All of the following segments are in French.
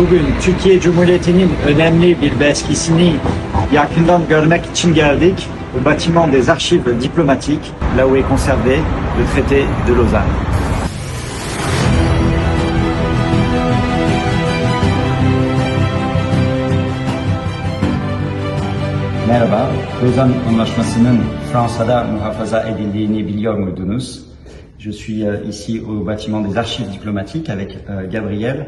bugün Türkiye Cumhuriyeti'nin önemli bir belgesini yakından görmek için geldik. Au bâtiment des archives diplomatiques, là où est conservé le traité de Lausanne. Merhaba, Lozan Anlaşması'nın Fransa'da muhafaza edildiğini biliyor muydunuz? Je suis ici au bâtiment des archives diplomatiques avec Gabriel,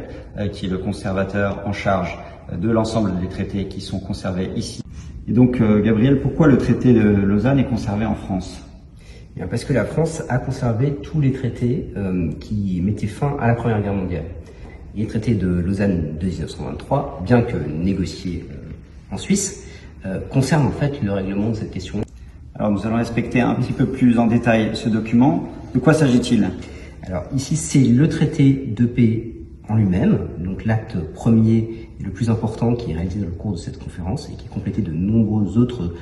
qui est le conservateur en charge de l'ensemble des traités qui sont conservés ici. Et donc, Gabriel, pourquoi le traité de Lausanne est conservé en France? Bien, parce que la France a conservé tous les traités qui mettaient fin à la Première Guerre mondiale. Et les traités de Lausanne de 1923, bien que négociés en Suisse, concernent en fait le règlement de cette question. Alors nous allons respecter un petit peu plus en détail ce document. De quoi s'agit-il? Alors ici c'est le traité de paix en lui-même, donc l'acte premier et le plus important qui est réalisé dans le cours de cette conférence et qui est complété de nombreux autres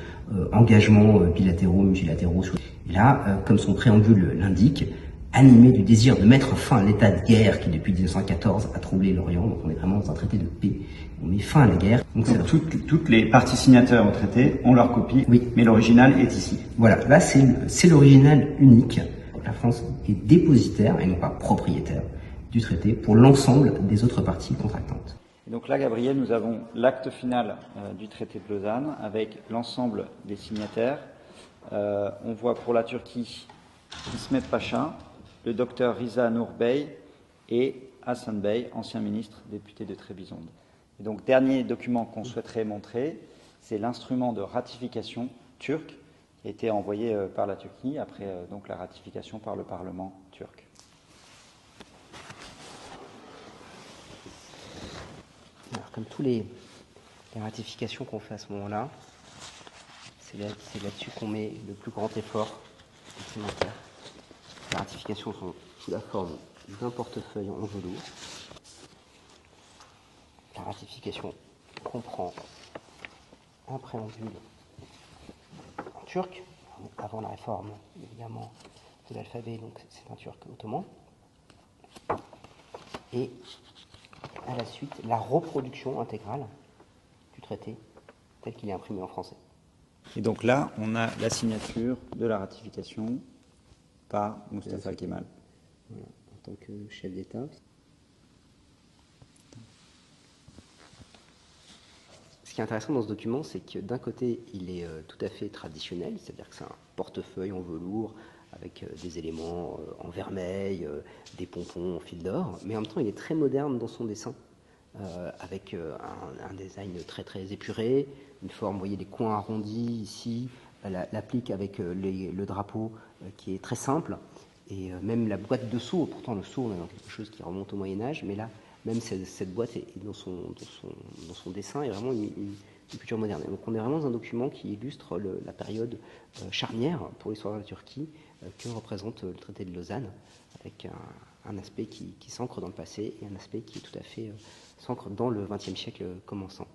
engagements bilatéraux, multilatéraux. Et là, comme son préambule l'indique, animé du désir de mettre fin à l'état de guerre qui depuis 1914 a troublé l'Orient, donc on est vraiment dans un traité de paix, on met fin à la guerre. Donc toutes les parties signataires au traité ont leur copie, oui, mais l'original est ici. Voilà, là c'est l'original unique. La France est dépositaire et non pas propriétaire du traité pour l'ensemble des autres parties contractantes. Et donc là, Gabriel, nous avons l'acte final du traité de Lausanne avec l'ensemble des signataires. On voit pour la Turquie İsmet Pacha, le docteur Riza Nur Bey et Hassan Bey, ancien ministre député de Trébizonde. Et donc, dernier document qu'on souhaiterait montrer, c'est l'instrument de ratification turc qui a été envoyé par la Turquie après donc la ratification par le Parlement turc. Alors, comme tous les ratifications qu'on fait à ce moment-là, c'est là-dessus qu'on met le plus grand effort documentaire. Les ratifications sont sous la forme d'un portefeuille en velours. La ratification comprend un préambule en turc, avant la réforme évidemment de l'alphabet, donc c'est un turc ottoman. Et à la suite, la reproduction intégrale du traité tel qu'il est imprimé en français. Et donc là, on a la signature de la ratification par Mustafa Kemal. Voilà, en tant que chef d'État. Ce qui est intéressant dans ce document, c'est que d'un côté, il est tout à fait traditionnel, c'est-à-dire que c'est un portefeuille en velours avec des éléments en vermeil, des pompons en fil d'or, mais en même temps, il est très moderne dans son dessin, avec un design très très épuré, une forme, vous voyez, des coins arrondis ici, l'applique avec le drapeau qui est très simple, et même la boîte de sceau, pourtant le sceau, on est dans quelque chose qui remonte au Moyen-Âge, mais là, même cette boîte est dans son dessin est vraiment une culture moderne. Et donc on est vraiment dans un document qui illustre la période charnière pour l'histoire de la Turquie que représente le traité de Lausanne, avec un aspect qui s'ancre dans le passé et un aspect qui est tout à fait s'ancre dans le XXe siècle commençant.